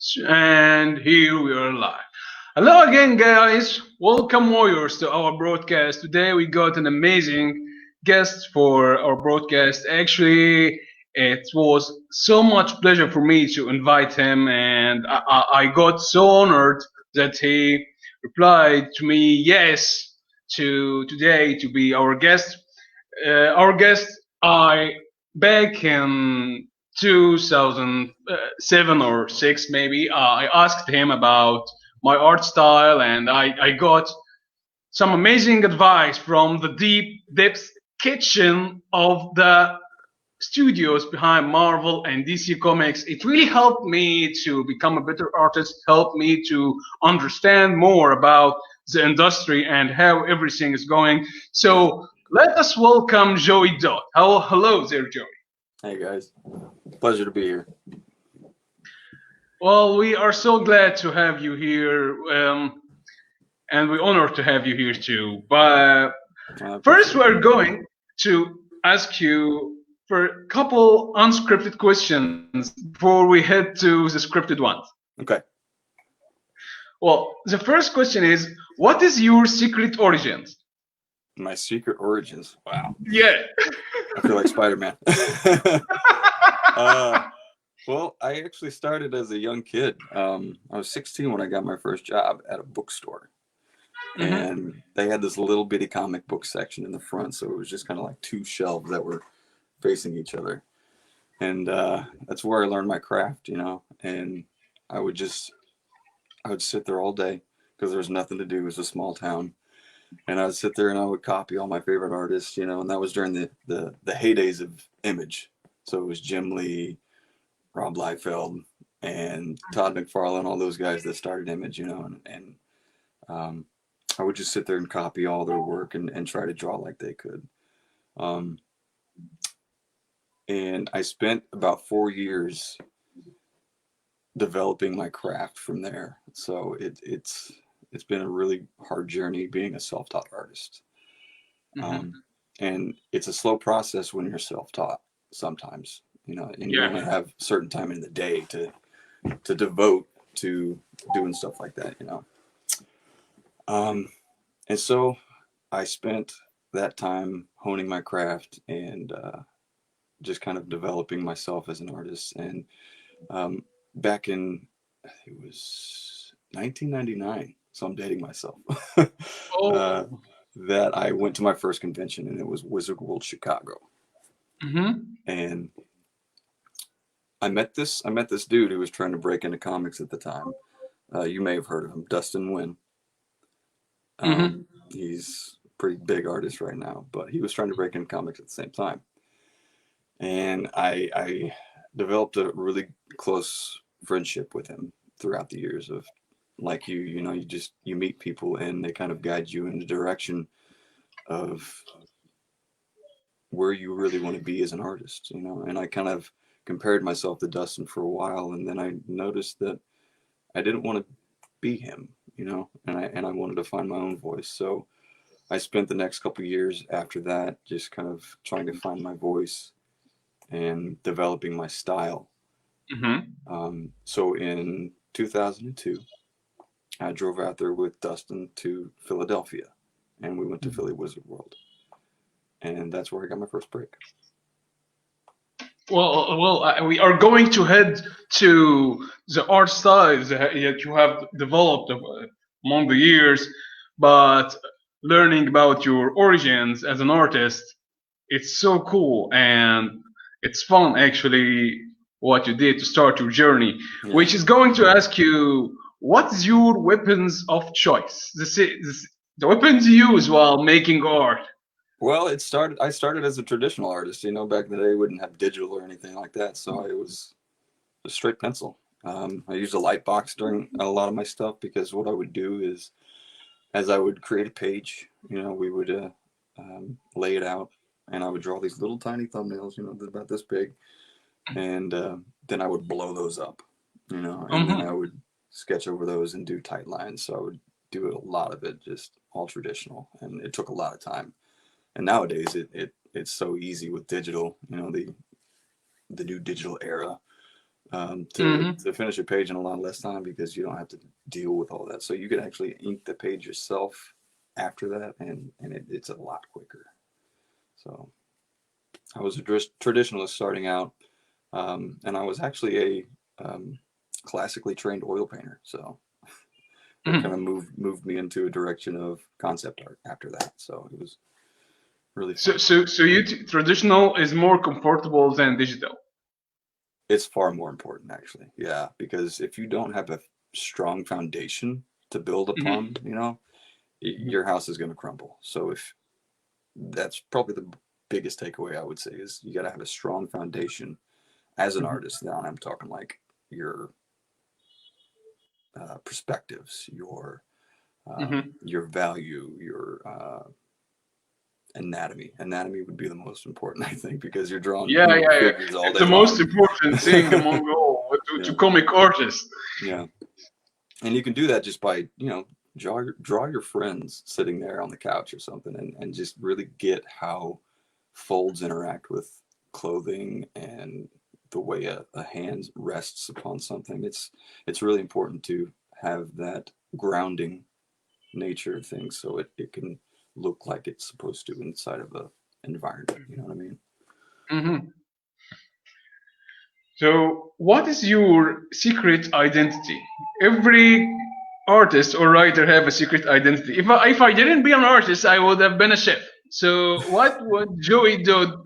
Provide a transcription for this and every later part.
And here we are live. Hello again, guys. Welcome, warriors, to our broadcast. Today we got an amazing guest for our broadcast. Actually, it was so much pleasure for me to invite him, and I got so honored that he replied to me yes to today to be our guest. Our guest, I back in 2007 or 6 maybe, I asked him about my art style, and I got some amazing advice from the deep depth kitchen of the studios behind Marvel and DC Comics. It really helped me to become a better artist, helped me to understand more about the industry and how everything is going. So let us welcome Joey Dot. Hello there, Joey. Hey guys, pleasure to be here. Well, we are so glad to have you here, and we're honored to have you here too. But first, we're going to ask you for a couple unscripted questions before we head to the scripted ones. Okay. Well, the first question is, what is your secret origins? My secret origins. Wow. Yeah. I feel like Spider-Man. Well, I actually started as a young kid. I was 16 when I got my first job at a bookstore. And they had this little bitty comic book section in the front, so it was just kind of like two shelves that were facing each other. And that's where I learned my craft, and I would sit there all day because there was nothing to do. It was a small town. And I would sit there and I would copy all my favorite artists, and that was during the heydays of Image. So it was Jim Lee, Rob Liefeld, and Todd McFarlane, all those guys that started Image, and I would just sit there and copy all their work and try to draw like they could. And I spent about 4 years developing my craft from there. So it's been a really hard journey being a self-taught artist. And it's a slow process when you're self-taught sometimes, and you only have a certain time in the day to devote to doing stuff like that, And so I spent that time honing my craft and just kind of developing myself as an artist. And back in, I think it was 1999, so I'm dating myself, that I went to my first convention, and it was Wizard World Chicago. And I met this dude who was trying to break into comics at the time. You may have heard of him, Dustin Nguyen. He's a pretty big artist right now, but he was trying to break into comics at the same time. And I developed a really close friendship with him throughout the years of, like you meet people and they kind of guide you in the direction of where you really want to be as an artist, and I kind of compared myself to Dustin for a while, and then I noticed that I didn't want to be him, and I wanted to find my own voice. So I spent the next couple of years after that just kind of trying to find my voice and developing my style. So in 2002, I drove out there with Dustin to Philadelphia, and we went to Philly Wizard World, and that's where I got my first break. Well, we are going to head to the art styles that you have developed among the years, but learning about your origins as an artist, it's so cool and it's fun actually what you did to start your journey, which is going to ask you, what's your weapons of choice? The weapons you use while making art. Well, I started as a traditional artist, back in the day we wouldn't have digital or anything like that. So it was a straight pencil. I used a light box during a lot of my stuff because what I would do is, as I would create a page, we would lay it out, and I would draw these little tiny thumbnails, about this big. And then I would blow those up, and then I would sketch over those and do tight lines. So I would do a lot of it just all traditional, and it took a lot of time. And nowadays it's so easy with digital, the new digital era. to finish a page in a lot less time because you don't have to deal with all that. So you could actually ink the page yourself after that, and it's a lot quicker. So I was a traditionalist starting out, and I was actually a classically trained oil painter. So that kind of moved me into a direction of concept art after that. So it was really fun. So traditional is more comfortable than digital. It's far more important, actually. Yeah, because if you don't have a strong foundation to build upon, you know, your house is going to crumble. So if that's probably the biggest takeaway I would say is you got to have a strong foundation as an artist. Now I'm talking like your perspectives, your value, your anatomy. Anatomy would be the most important, I think, because you're drawing figures all day long. It's the most important thing among all to comic artists. Yeah, and you can do that just by, you know, draw your friends sitting there on the couch or something, and just really get how folds interact with clothing and the way a hand rests upon something. It's really important to have that grounding nature of things so it can look like it's supposed to inside of a environment. You know what I mean? So what is your secret identity? Every artist or writer have a secret identity. If I didn't be an artist, I would have been a chef. So what would Joey do?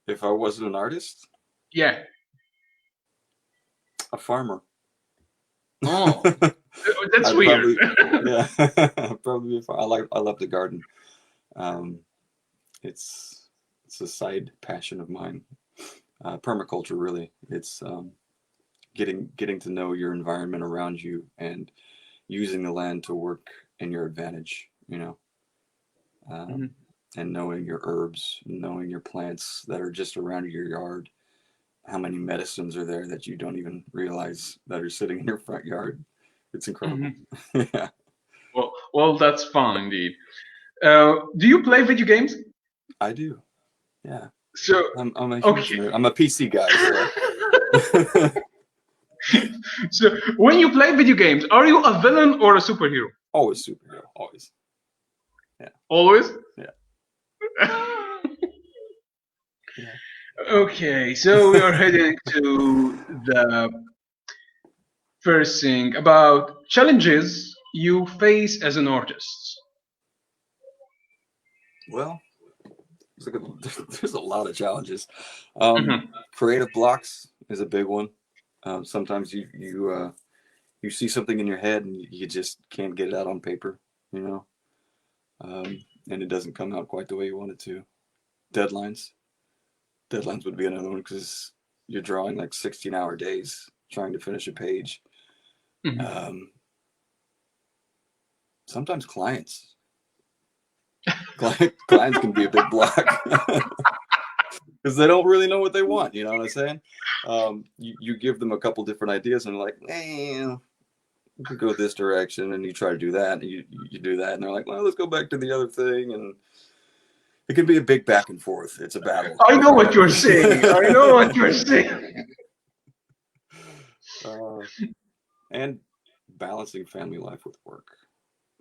If I wasn't an artist? Yeah. A farmer. Oh, that's weird. Probably. I love the garden. It's a side passion of mine. Permaculture, really. It's getting to know your environment around you and using the land to work in your advantage. You know, and knowing your herbs, knowing your plants that are just around your yard. How many medicines are there that you don't even realize that are sitting in your front yard? It's incredible. Yeah. Well, that's fun indeed. Do you play video games? I do. Yeah. So I'm a huge nerd. I'm a PC guy. So. So when you play video games, are you a villain or a superhero? Always superhero. Always. Yeah. Always? Yeah. Okay, so we are heading to the first thing about challenges you face as an artist. Well, there's a lot of challenges. Creative blocks is a big one. Sometimes you see something in your head and you just can't get it out on paper, you know, and it doesn't come out quite the way you want it to. Deadlines would be another one because you're drawing like 16-hour days trying to finish a page. Sometimes clients can be a big block because they don't really know what they want. You know what I'm saying? You give them a couple different ideas and they're like, you could go this direction, and you try to do that, and you do that, and they're like, well, let's go back to the other thing, and it can be a big back and forth. It's a battle. I know what you're saying. I know what you're saying. And balancing family life with work.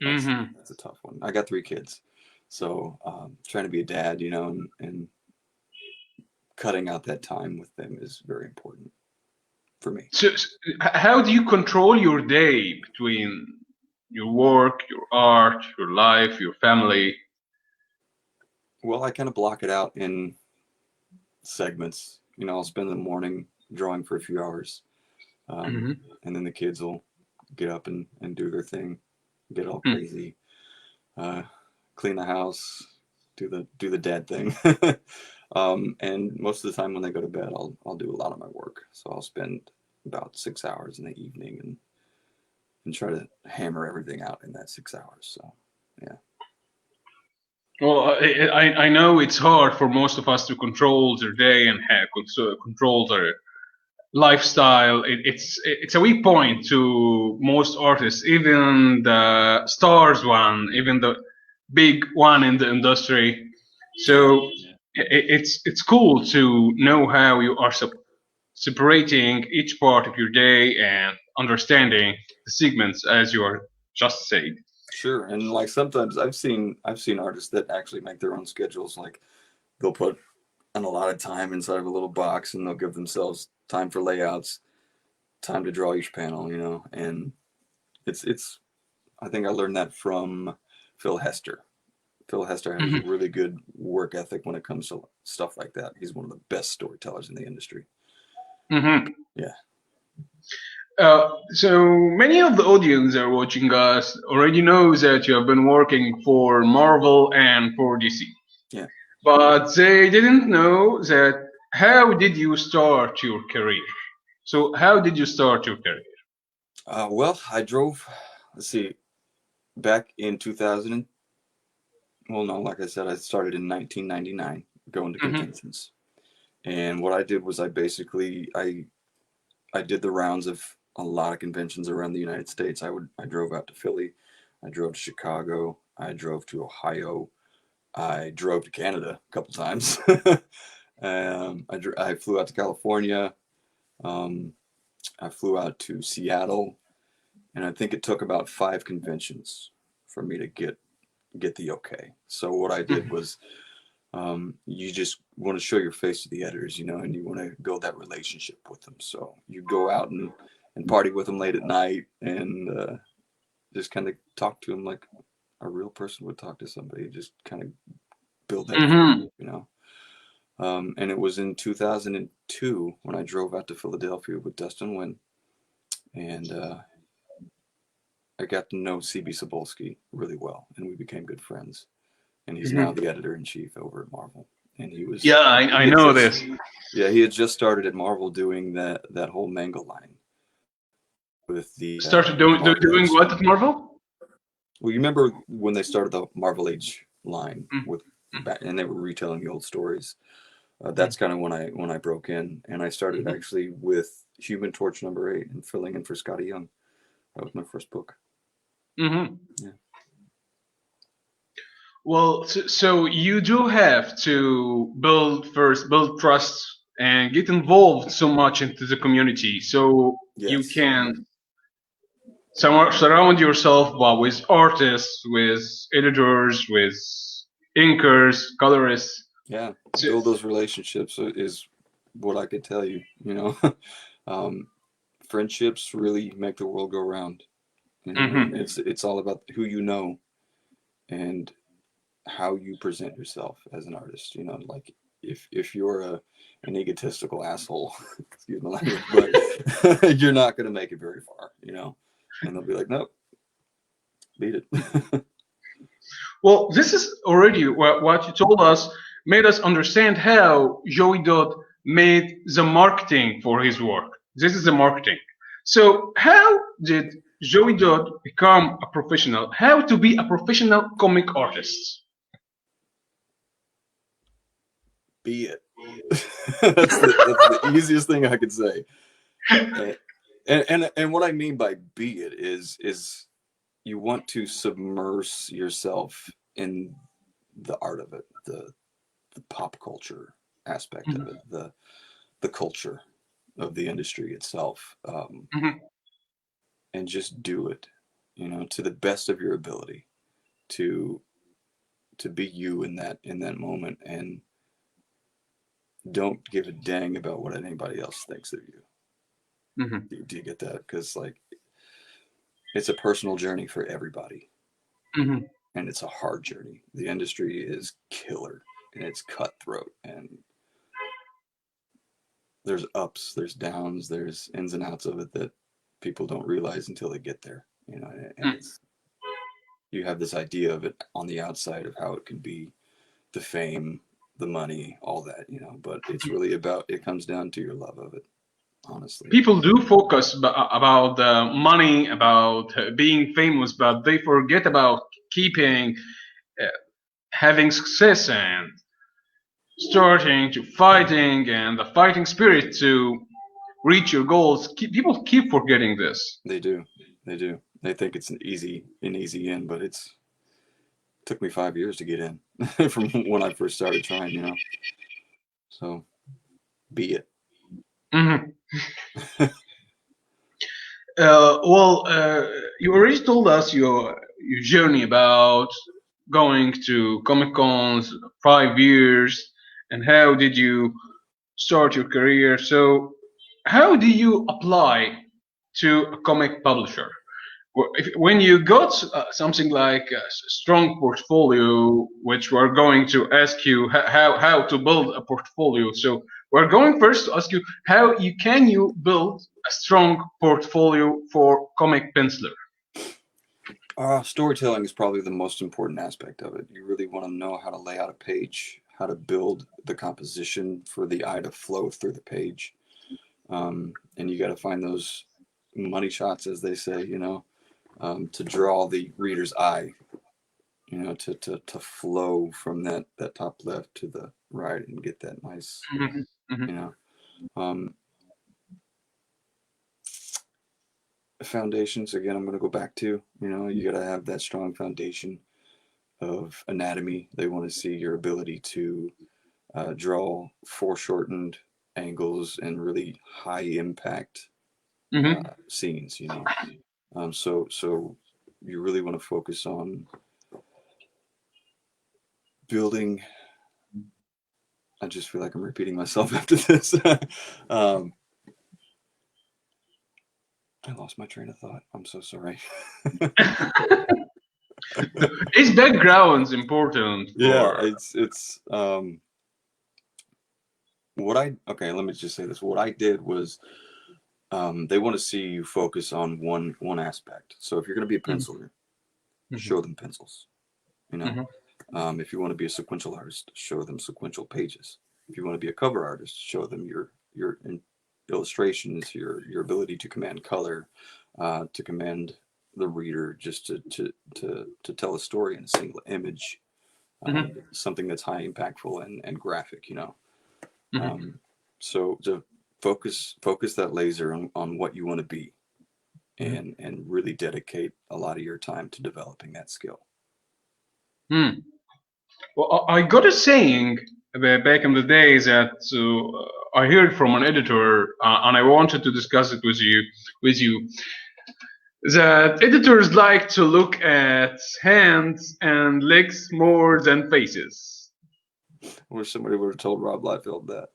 That's a tough one. I got 3 kids. So trying to be a dad, you know, and cutting out that time with them is very important for me. So how do you control your day between your work, your art, your life, your family? Well, I kind of block it out in segments. You know, I'll spend the morning drawing for a few hours. And then the kids will get up and do their thing, get all crazy, clean the house, do the dad thing. And most of the time when they go to bed, I'll do a lot of my work. So I'll spend about 6 hours in the evening and try to hammer everything out in that 6 hours. So, yeah. Well, I know it's hard for most of us to control their day and control their lifestyle. It's a weak point to most artists, even the stars one, even the big one in the industry. So it's cool to know how you are separating each part of your day and understanding the segments as you are just said. Sure. And like sometimes I've seen artists that actually make their own schedules. Like they'll put an allotted time inside of a little box and they'll give themselves time for layouts, time to draw each panel, and it's I think I learned that from Phil Hester. Phil Hester has a Mhm, really good work ethic when it comes to stuff like that. He's one of the best storytellers in the industry. mhm. Yeah. So many of the audience that are watching us already knows that you have been working for Marvel and for DC, Yeah. but they didn't know that how did you start your career? So how did you start your career? Well, I drove, let's see, back in 2000. Well, no, like I said, I started in 1999 going to Hmm. conventions. And what I did was I did the rounds of a lot of conventions around the United States. I drove out to Philly, I drove to Chicago, I drove to Ohio, I drove to Canada a couple times. I flew out to California. Um, I flew out to Seattle, and I think it took about 5 conventions for me to get the okay. So what I did was, you just want to show your face to the editors, and you want to build that relationship with them. So you go out and party with them late at night and just kind of talk to them like a real person would talk to somebody. Just kind of build that, Hmm. you know. And it was in 2002 when I drove out to Philadelphia with Dustin Wynn, and I got to know CB Cebulski really well, and we became good friends. And he's now Hmm. the editor in chief over at Marvel. And Yeah, I he had know just, this. yeah, he had just started at Marvel doing that whole manga line with Started the Marvel doing Age. what at Marvel? Well, you remember when they started the Marvel Age line Mm, with back, and they were retelling the old stories. mm, That's kind of when I broke in, and I started mhm, actually with Human Torch #8 and filling in for Scotty Young. That was my first book. mhm. Yeah. Well, so you do have to build trust and get involved so much into the community, so you Yes. can surround yourself with artists, with editors, with inkers, colorists. Yeah. So, Build those relationships is what I could tell you. Um, Friendships really make the world go round. And mhm, it's all about who you know and how you present yourself as an artist. Like if you're an egotistical asshole, excuse my language, but you're not going to make it very far. And they'll be like, nope, beat it. Well, this is already what you told us made us understand how Joey Dodd made the marketing for his work. This is the marketing. So, how did Joey Dodd become a professional? How to be a professional comic artist? Be it. That's the easiest thing I could say. And, and what I mean by be it is you want to submerge yourself in the art of it, the pop culture aspect of Mhm, it, the culture of the industry itself, mhm. and just do it, to the best of your ability to be you in that moment, and don't give a dang about what anybody else thinks of you. Mhm. Do you get that? Because like it's a personal journey for everybody, Mhm. and it's a hard journey. The industry is killer and it's cutthroat, and there's ups, there's downs, there's ins and outs of it that people don't realize until they get there. And Mm. it's you have this idea of it on the outside of how it can be, the fame, the money, all that, but it's really about, it comes down to your love of it, honestly. People do focus about the money, about being famous, but they forget about keeping, uh, having success and starting to fighting and the fighting spirit to reach your goals. People keep forgetting this. They do. They do. They think it's an easy in, but it's took me 5 years to get in from when I first started trying, so be it. Mhm. Well, you already told us your journey about going to Comic Cons 5 years, and how did you start your career. So, how do you apply to a comic publisher? When you got something like a strong portfolio, which we're going to ask you how to build a portfolio. So we're going first to ask you how you build a strong portfolio for comic penciler. Storytelling is probably the most important aspect of it. You really want to know how to lay out a page, how to build the composition for the eye to flow through the page. And you got to find those money shots, as they say, to draw the reader's eye, to flow from that top left to the right and get that nice, Mhm, mhm, you know. Um, Foundations, again, I'm going to go back to, you got to have that strong foundation of anatomy. They want to see your ability to draw foreshortened angles and really high impact mhm, scenes. So you really want to focus on building. I just feel like I'm repeating myself after this. um, I lost my train of thought. I'm so sorry. Is background's important Yeah, for? it's what I okay. Let me just say this. What I did was they want to see you focus on one aspect. So if you're going to be a Mhm, penciler, mhm, show them pencils. You know, mhm, if you want to be a sequential artist, show them sequential pages. If you want to be a cover artist, show them your illustrations, your ability to command color, to command the reader, just to tell a story in a single image, mhm, something that's high impactful and graphic. mhm, Um, so to focus that laser on what you want to be, mhm. and really dedicate a lot of your time to developing that skill. Hmm. Well, I got a saying back in the days that I heard from an editor, and I wanted to discuss it with you, that editors like to look at hands and legs more than faces. I wish somebody would have told Rob Liefeld that.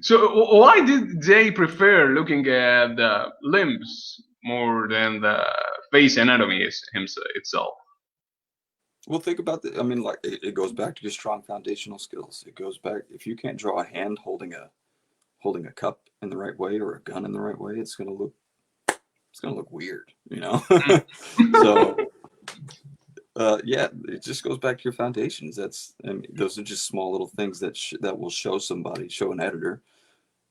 So why did they prefer looking at the limbs more than the face anatomy itself? Well, think about the. I mean, like it goes back to your strong foundational skills. It goes back if you can't draw a hand holding a cup in the right way or a gun in the right way, it's gonna look weird. So yeah, it just goes back to your foundations. I mean, those are just small little things that will show an editor,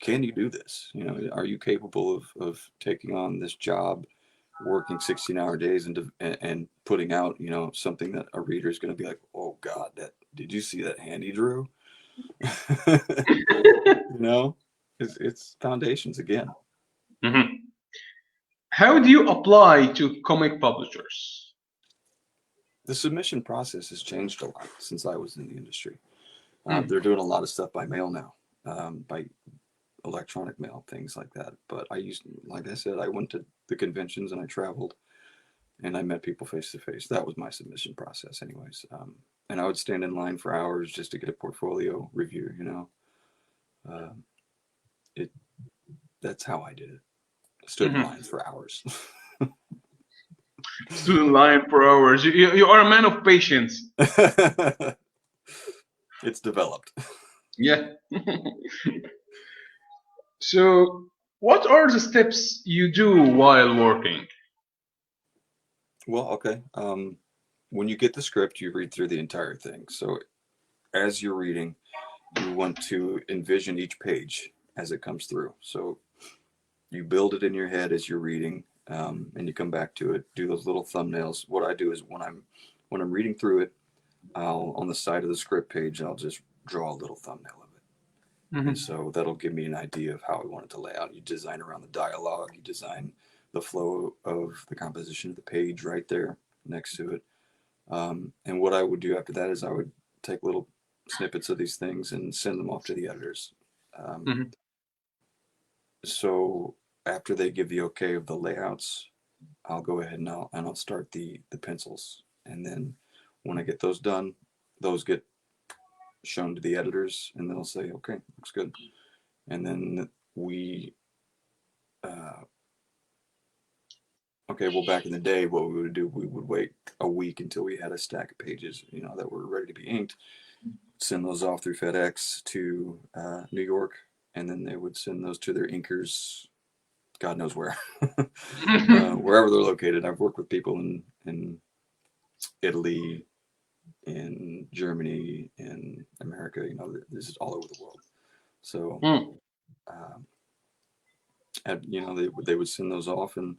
can you do this? Are you capable of taking on this job, working 16-hour days and putting out, something that a reader is going to be like, oh God, that did you see that hand he drew? you know, it's foundations again. Mhm. How do you apply to comic publishers? The submission process has changed a lot since I was in the industry. Mm, They're doing a lot of stuff by mail now, by electronic mail, things like that. But like I said, I went to the conventions and I traveled and I met people face to face. That was my submission process, anyways. And I would stand in line for hours just to get a portfolio review. Uh, it That's how I did it. Stood in mhm. lines for hours. Stood in line for hours. You are a man of patience. It's developed. Yeah. So, what are the steps you do while working? Well, okay. When you get the script, you read through the entire thing. So as you're reading, you want to envision each page as it comes through. So you build it in your head as you're reading, and you come back to it. Do those little thumbnails. What I do is when I'm reading through it, I'll on the side of the script page, I'll just draw a little thumbnail of it, and Mhm, so that'll give me an idea of how I want it to lay out. You design around the dialogue. You design the flow of the composition of the page right there next to it. And what I would do after that is I would take little snippets of these things and send them off to the editors. Mm-hmm. So after they give the okay of the layouts, I'll go ahead and I'll start the pencils. And then when I get those done, those get shown to the editors, and they'll say, okay, looks good. And then we, okay, well, back in the day, what we would do, we would wait a week until we had a stack of pages, that were ready to be inked, send those off through FedEx to New York, and then they would send those to their inkers, God knows where, wherever they're located. I've worked with people in Italy, in Germany, in America. This is all over the world. So, they would send those off, and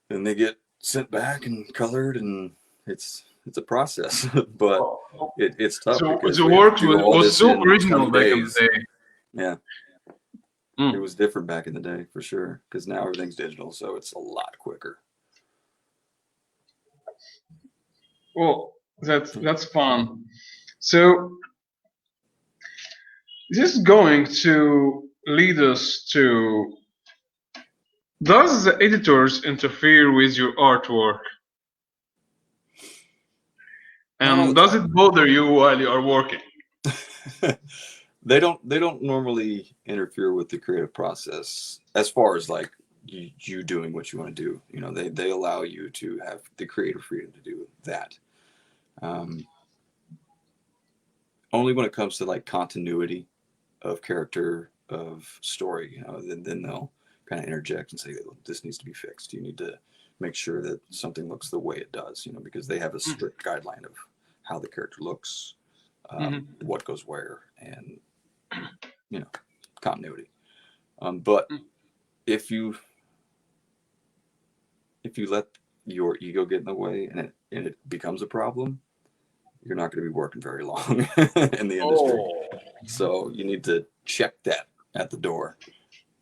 then they get sent back and colored, and it's a process, but it's tough So because the we have work to do all was this so in original 20 back in days. the day. Yeah. It was different back in the day for sure, because now everything's digital, so it's a lot quicker. Well, that's fun. So this is going to lead us to: does the editors interfere with your artwork? Not all And the does time. it bother you while you are working? They don't normally interfere with the creative process as far as like you doing what you want to do. They allow you to have the creative freedom to do that. Only when it comes to like continuity of character, of story, then they'll kind of interject and say, this needs to be fixed. You need to make sure that something looks the way it does, because they have a strict guideline of how the character looks, what goes where, and continuity. But if you let your ego get in the way and it becomes a problem, you're not going to be working very long in the industry. So you need to check that at the door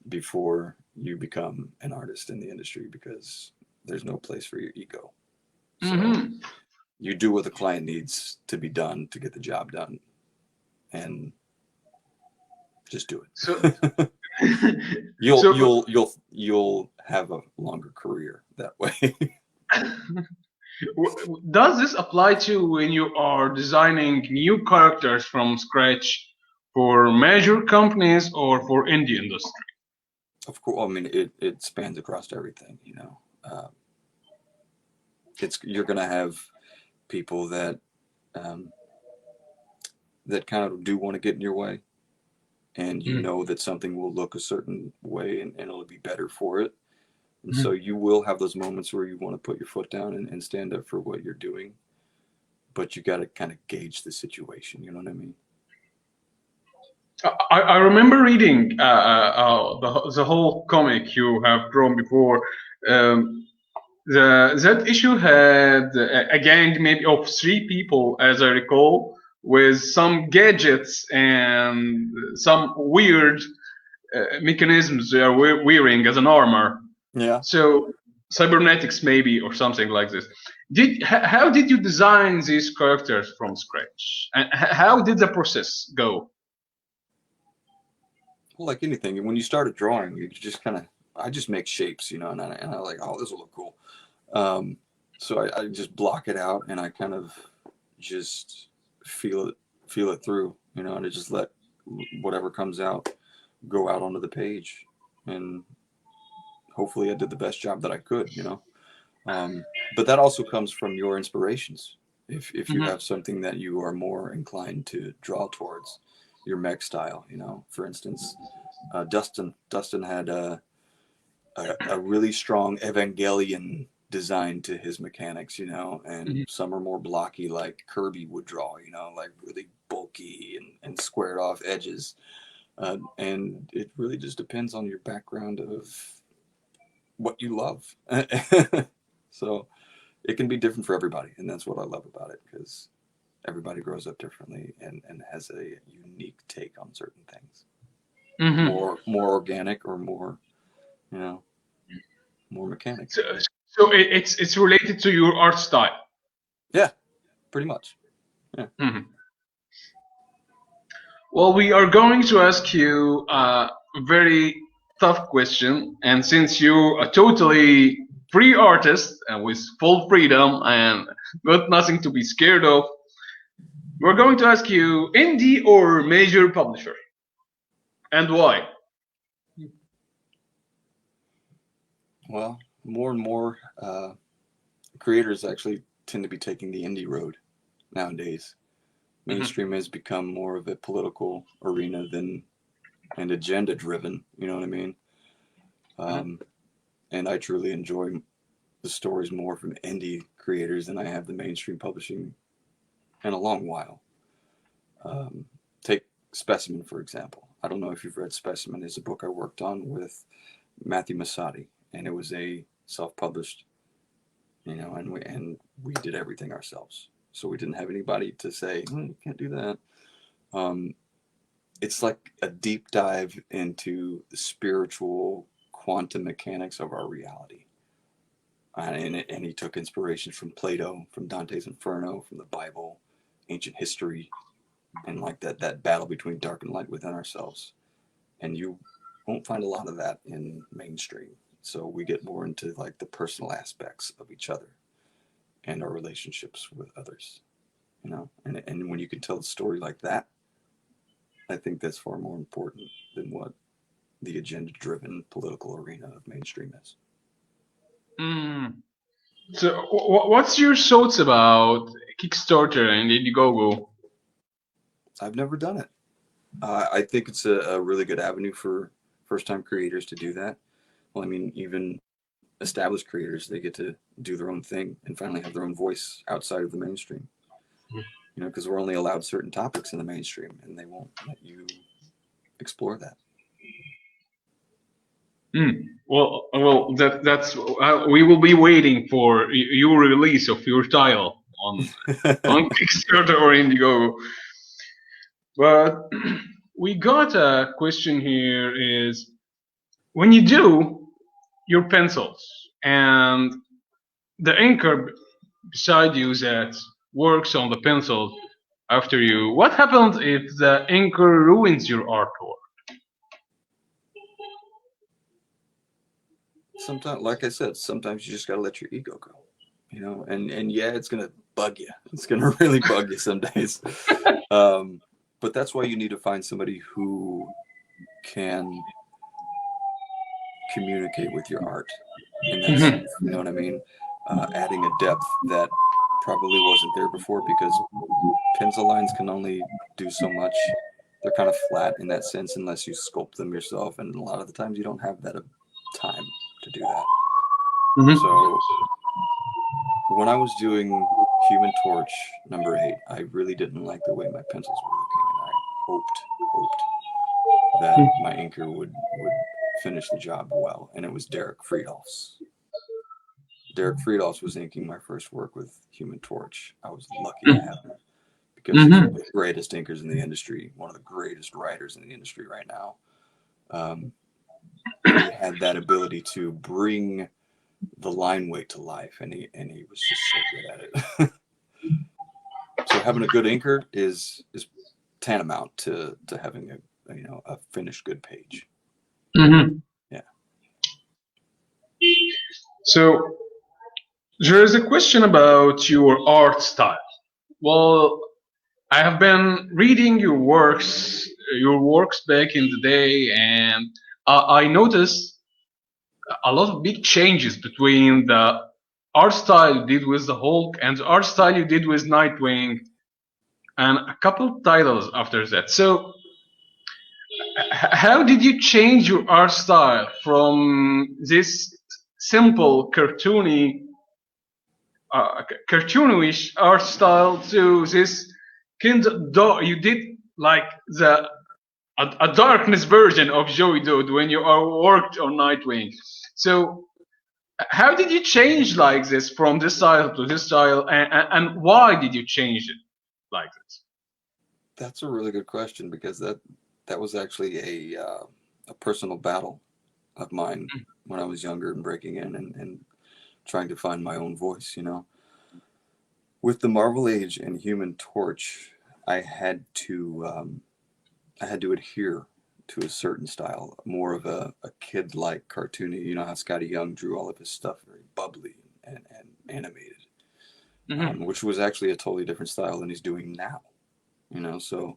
before you become an artist in the industry, because there's no place for your ego. So you do what the client needs to be done to get the job done, and just do it. So you'll have a longer career that way. does this apply to when you are designing new characters from scratch for major companies or for indie industry? Of course, I mean it spans across everything. You're gonna have people that that kind of do want to get in your way, and that something will look a certain way and it'll be better for it. And so you will have those moments where you want to put your foot down and stand up for what you're doing, but you got to kind of gauge the situation. You know what I mean? I remember reading the whole comic you have drawn before. That issue had a gang maybe of 3 people, as I recall, with some gadgets and some weird mechanisms they are wearing as an armor. Yeah. So cybernetics maybe, or something like this. How did you design these characters from scratch? And how did the process go? Well, like anything, when you start a drawing, you just I just make shapes, and I like, oh, this will look cool. So I just block it out, and I kind of just feel it through, and I just let whatever comes out go out onto the page, and hopefully I did the best job that I could, but that also comes from your inspirations. If you have something that you are more inclined to draw towards, your mech style, for instance, Dustin had a really strong Evangelion design to his mechanics, and some are more blocky, like Kirby would draw, like really bulky and squared off edges. And it really just depends on your background of what you love. So it can be different for everybody. And that's what I love about it, because everybody grows up differently and has a unique take on certain things. More organic, or more, more mechanic. So it's related to your art style. Yeah, pretty much. Yeah. Well, we are going to ask you a very tough question, and since you're a totally free artist and with full freedom and got nothing to be scared of, we're going to ask you indie or major publisher, and why? Well, more and more creators actually tend to be taking the indie road nowadays. Mainstream has become more of a political arena than and agenda driven. You know what I mean? And I truly enjoy the stories more from indie creators than I have the mainstream publishing in a long while. Take Specimen, for example. I don't know if you've read Specimen. It's a book I worked on with Matthew Masati, and it was a self-published, and we did everything ourselves. So we didn't have anybody to say, you can't do that. It's like a deep dive into the spiritual quantum mechanics of our reality. And he took inspiration from Plato, from Dante's Inferno, from the Bible, ancient history, and like that battle between dark and light within ourselves. And you won't find a lot of that in mainstream. So we get more into like the personal aspects of each other and our relationships with others, and when you can tell a story like that, I think that's far more important than what the agenda-driven political arena of mainstream is. So, what's your thoughts about Kickstarter and Indiegogo? I've never done it. I think it's a really good avenue for first-time creators to do that. Well, I mean, even established creators, they get to do their own thing and finally have their own voice outside of the mainstream. Because we're only allowed certain topics in the mainstream, and they won't let you explore that. Well, that's we will be waiting for your release of your title on Kickstarter or Indiegogo. But we got a question here: is when you do your pencils and the inker beside you that works on the pencil after you, what happens if the inker ruins your artwork? Sometimes, like I said, sometimes you just got to let your ego go, and yeah, it's going to bug you. It's going to really bug you some days. But that's why you need to find somebody who can communicate with your art in that sense. You know what I mean? Adding a depth that probably wasn't there before, because pencil lines can only do so much. They're kind of flat in that sense unless you sculpt them yourself, and a lot of the times you don't have that time to do that. So when I was doing Human Torch #8, I really didn't like the way my pencils were looking, and I hoped that my inker would finish the job well, and it was Derek Friedolfs. Derek Friedolfs was inking my first work with Human Torch. I was lucky to have him, because he's one of the greatest inkers in the industry, one of the greatest writers in the industry right now. He had that ability to bring the line weight to life, and he was just so good at it. So having a good inker is tantamount to having a finished good page. Yeah. So there is a question about your art style. Well, I have been reading your works back in the day, and I noticed a lot of big changes between the art style you did with the Hulk and the art style you did with Nightwing, and a couple titles after that. So, how did you change your art style from this simple cartoonish art style to this kind of you did like a darkness version of Joey Dodd when you worked on Nightwing? So how did you change like this from this style to this style, and why did you change it like this? That's a really good question, because that was actually a personal battle of mine when I was younger and breaking in and trying to find my own voice. With the Marvel Age and Human Torch, I had to I had to adhere to a certain style, more of a kid-like cartoony. You know how Scotty Young drew all of his stuff very bubbly and animated, which was actually a totally different style than he's doing now. You know, so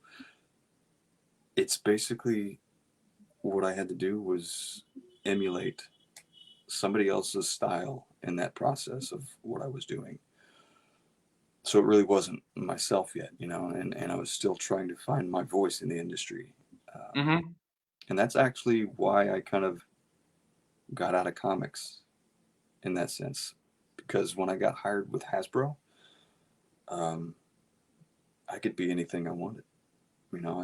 it's basically what I had to do was emulate somebody else's style in that process of what I was doing. So it really wasn't myself yet, you know, and I was still trying to find my voice in the industry. And that's actually why I kind of got out of comics in that sense. Because when I got hired with Hasbro, I could be anything I wanted. You know,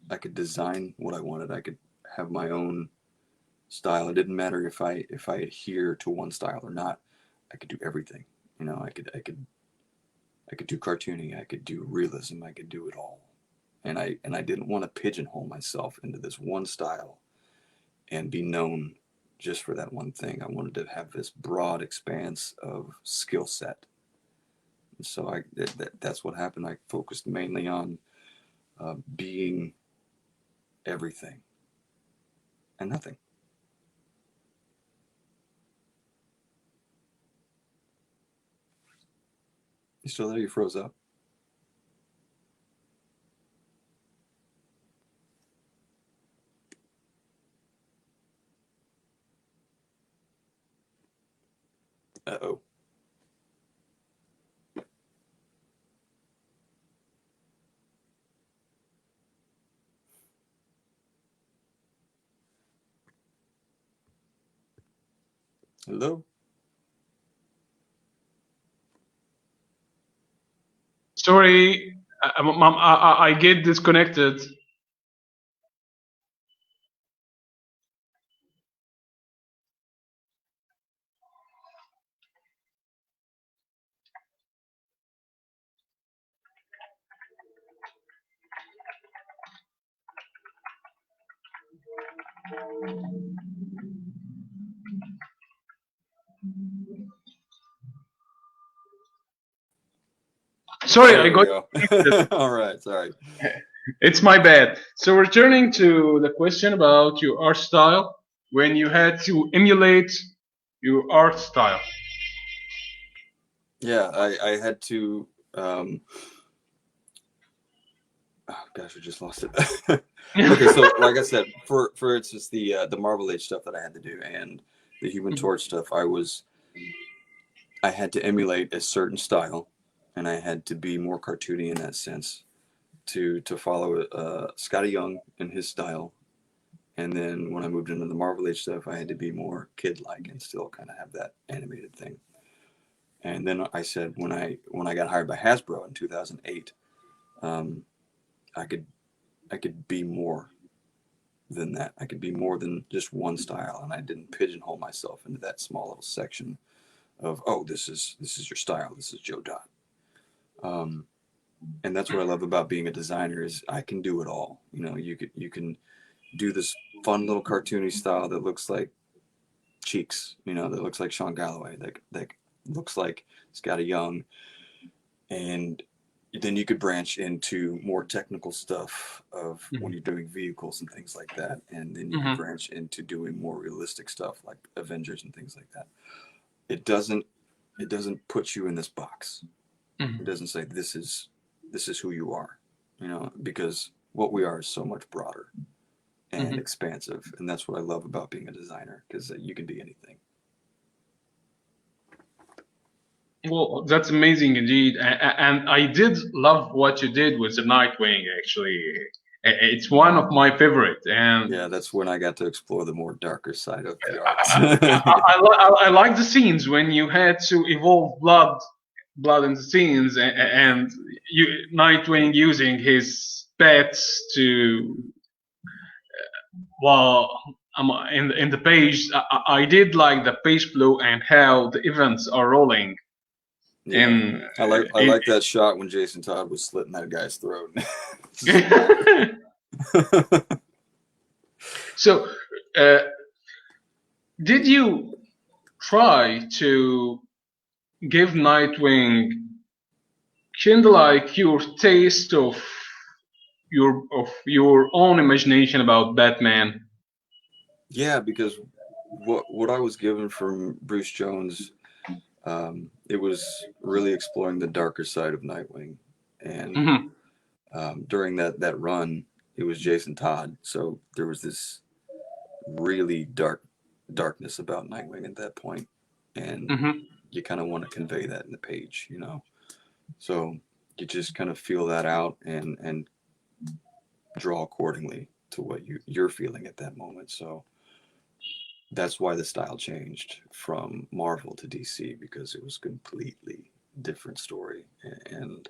I could design what I wanted. I could have my own style. It didn't matter if I adhere to one style or not. I could do everything. You know, I could do cartooning. I could do realism. I could do it all. And I didn't want to pigeonhole myself into this one style and be known just for that one thing. I wanted to have this broad expanse of skill set. And so that's what happened. I focused mainly on being everything and nothing. You still there? You froze up. Uh-oh. Hello? Sorry, I get disconnected. Sorry, I got disconnected. All right, sorry. It's my bad. So returning to the question about your art style, when you had to emulate your art style. Yeah, I had to. Oh gosh, I just lost it. Okay, so like I said, for instance, the Marvel Age stuff that I had to do and the Human Torch stuff, I had to emulate a certain style, and I had to be more cartoony in that sense to follow Scotty Young and his style. And then when I moved into the Marvel Age stuff, I had to be more kid-like and still kind of have that animated thing. And then I said when I got hired by Hasbro in 2008, I could be more than that. I could be more than just one style, and I didn't pigeonhole myself into that small little section of, oh, this is your style. This is Joe Dot. And that's what I love about being a designer is I can do it all. You know, you can do this fun little cartoony style that looks like Cheeks, you know, that looks like Sean Galloway, that looks like Scotty Young, and then you could branch into more technical stuff of when you're doing vehicles and things like that, and then you can branch into doing more realistic stuff like Avengers and things like that. It doesn't put you in this box. It doesn't say this is who you are, you know, because what we are is so much broader and expansive, and that's what I love about being a designer, because you can be anything. Well, that's amazing indeed, and I did love what you did with the Nightwing. Actually, it's one of my favorite. And yeah, that's when I got to explore the more darker side of the art. I like the scenes when you had to evolve blood in the scenes, and Nightwing using his pets to. Well, in the page, I did like the page flow and how the events are rolling. Yeah, I like that shot when Jason Todd was slitting that guy's throat. So, did you try to give Nightwing kind of like your taste of your own imagination about Batman. Yeah, because what I was given from Bruce Jones, it was really exploring the darker side of Nightwing, and Hmm. during that run, it was Jason Todd, so there was this really darkness about Nightwing at that point, and Hmm. you kind of want to convey that in the page, you know. So you just kind of feel that out and draw accordingly to what you're feeling at that moment. So that's why the style changed from Marvel to DC, because it was completely different story and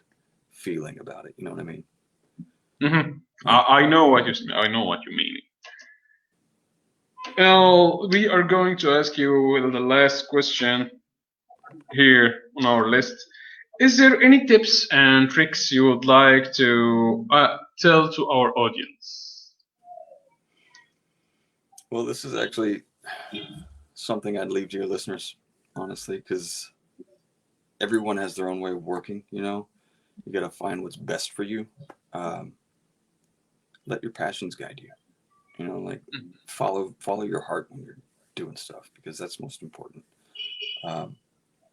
feeling about it. You know what I mean? Hmm. Yeah. I know what I know what you mean. Now we are going to ask you the last question here on our list. Is there any tips and tricks you would like to tell to our audience? Well, this is actually something I'd leave to your listeners, honestly, because everyone has their own way of working. You know, you got to find what's best for you. Um, let your passions guide you. You know, like follow your heart when you're doing stuff, because that's most important. Um,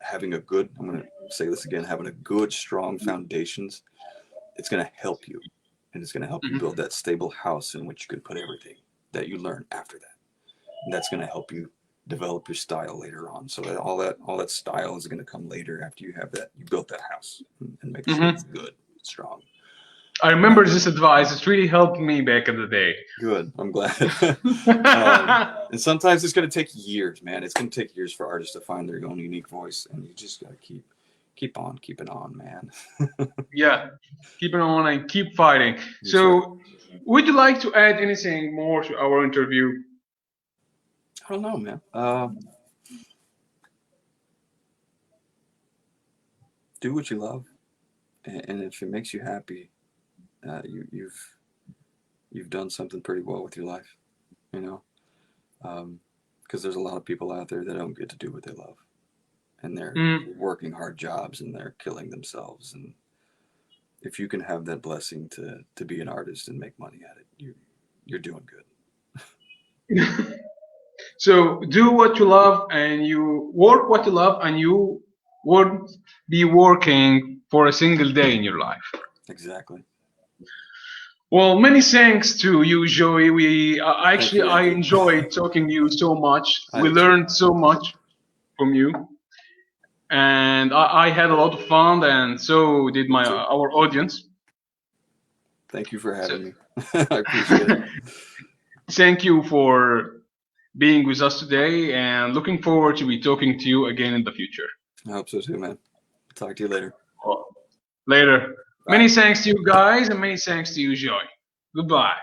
having a good, I'm going to say this again, having a good, strong foundations, it's going to help you. And it's going to help you Mhm. build that stable house in which you can put everything that you learn after that. And that's going to help you develop your style later on. So that all that style is going to come later after you have that, you built that house, and make sure it's Mhm. good, strong. I remember this advice. It really helped me back in the day. Good. I'm glad. And sometimes it's going to take years, man. It's going to take years for artists to find their own unique voice, and you just got to keep on keeping on, man. Yeah, keep it on and keep fighting. That's right. So, would you like to add anything more to our interview? I don't know, man. Do what you love, and if it makes you happy, you've done something pretty well with your life. You know, because there's a lot of people out there that don't get to do what they love, and they're Mm, working hard jobs and they're killing themselves. And if you can have that blessing to be an artist and make money at it, you're doing good. so do what you love and you work what you love and you won't be working for a single day in your life. Exactly. Well, many thanks to you, Joey. We Thank actually you, I Andrew. enjoyed talking to you so much. I We did too. learned so much from you, and I had a lot of fun, and so did Me my too. our audience. Thank you for So, having me. I appreciate it. thank you for being with us today, and looking forward to be talking to you again in the future. I hope so too, man. Talk to you later. Well, later. Bye. Many thanks to you guys, and many thanks to you, Joy. Goodbye.